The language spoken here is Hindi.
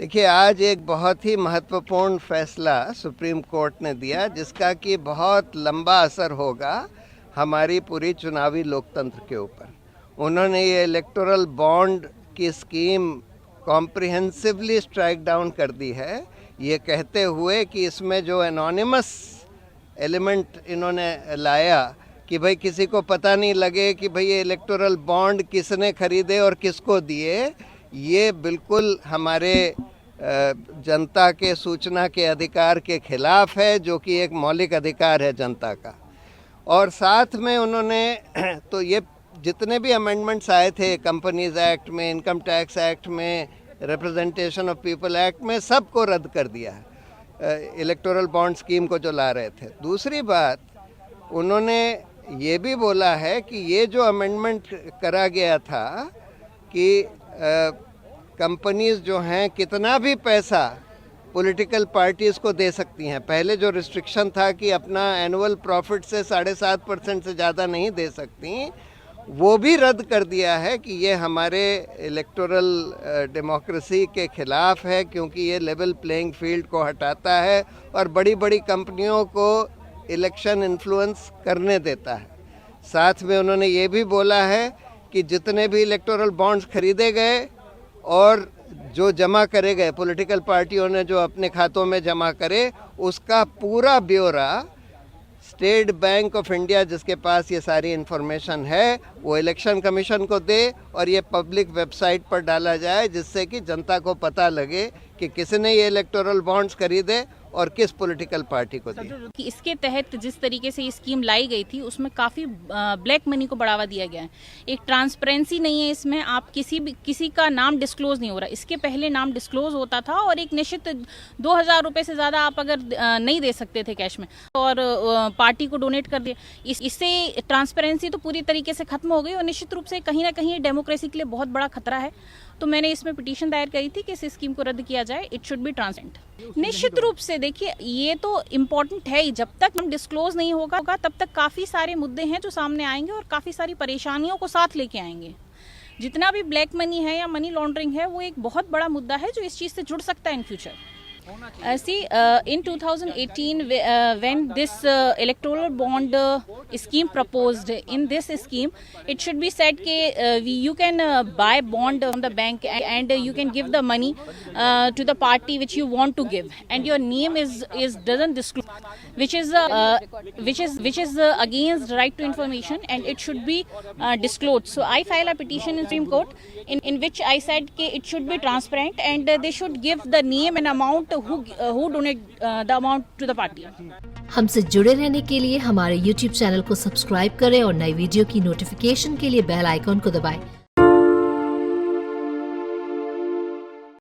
देखिए, आज एक बहुत ही महत्वपूर्ण फैसला सुप्रीम कोर्ट ने दिया जिसका कि बहुत लंबा असर होगा हमारी पूरी चुनावी लोकतंत्र के ऊपर। उन्होंने ये इलेक्टोरल बॉन्ड की स्कीम कॉम्प्रिहेंसिवली स्ट्राइक डाउन कर दी है, ये कहते हुए कि इसमें जो एनोनिमस एलिमेंट इन्होंने लाया कि भाई किसी को पता नहीं लगे कि भाई ये इलेक्टोरल बॉन्ड किसने खरीदे और किसको दिए, ये बिल्कुल हमारे जनता के सूचना के अधिकार के खिलाफ है, जो कि एक मौलिक अधिकार है जनता का। और साथ में उन्होंने तो ये जितने भी अमेंडमेंट्स आए थे कंपनीज एक्ट में, इनकम टैक्स एक्ट में, रिप्रेजेंटेशन ऑफ पीपल एक्ट में, सबको रद्द कर दिया है इलेक्टोरल बॉन्ड स्कीम को जो ला रहे थे। दूसरी बात, उन्होंने ये भी बोला है कि ये जो अमेंडमेंट करा गया था कि कंपनीज जो हैं कितना भी पैसा पॉलिटिकल पार्टीज़ को दे सकती हैं। पहले जो रिस्ट्रिक्शन था कि अपना एनुअल प्रॉफिट से 7.5% से ज़्यादा नहीं दे सकती, वो भी रद्द कर दिया है कि ये हमारे इलेक्टोरल डेमोक्रेसी के ख़िलाफ़ है, क्योंकि ये लेवल प्लेइंग फील्ड को हटाता है और बड़ी बड़ी कंपनियों को इलेक्शन इन्फ्लुएंस करने देता है। साथ में उन्होंने ये भी बोला है कि जितने भी इलेक्टोरल बॉन्ड्स खरीदे गए और जो जमा करे गए, पॉलिटिकल पार्टियों ने जो अपने खातों में जमा करे, उसका पूरा ब्यौरा स्टेट बैंक ऑफ इंडिया, जिसके पास ये सारी इन्फॉर्मेशन है, वो इलेक्शन कमीशन को दे और ये पब्लिक वेबसाइट पर डाला जाए, जिससे कि जनता को पता लगे कि किसने ये इलेक्टोरल बॉन्ड्स खरीदे और किस पॉलिटिकल पार्टी को दी। कि इसके तहत जिस तरीके से ये स्कीम लाई गई थी उसमें काफ़ी ब्लैक मनी को बढ़ावा दिया गया है। एक ट्रांसपेरेंसी नहीं है इसमें, आप किसी का नाम डिस्क्लोज नहीं हो रहा। इसके पहले नाम डिस्क्लोज होता था और एक निश्चित 2,000 रुपये से ज़्यादा आप अगर नहीं दे सकते थे कैश में और पार्टी को डोनेट कर दिया। इससे ट्रांसपेरेंसी तो पूरी तरीके से खत्म हो गई और निश्चित रूप से कहीं ना कहीं डेमोक्रेसी के लिए बहुत बड़ा खतरा है। तो मैंने इसमें पिटीशन दायर करी थी कि इस स्कीम को रद्द किया जाए। It should be transparent. निश्चित रूप से देखिए, ये तो इम्पोर्टेंट है ही। जब तक हम डिस्क्लोज नहीं होगा तब तक काफ़ी सारे मुद्दे हैं जो सामने आएंगे और काफ़ी सारी परेशानियों को साथ लेके आएंगे। जितना भी ब्लैक मनी है या मनी लॉन्ड्रिंग है, वो एक बहुत बड़ा मुद्दा है जो इस चीज़ से जुड़ सकता है in future. In 2018, when this electoral bond scheme proposed, in this scheme, it should be said that you can buy bond from the bank and you can give the money to the party which you want to give, and your name is doesn't disclose, which is against right to information, and it should be disclosed. So I filed a petition in Supreme Court in which I said that it should be transparent and they should give the name and amount who donate the amount to the party. हमसे जुड़े रहने के लिए हमारे YouTube चैनल को सब्सक्राइब करें और नई वीडियो की नोटिफिकेशन के लिए बेल आइकॉन को दबाएं।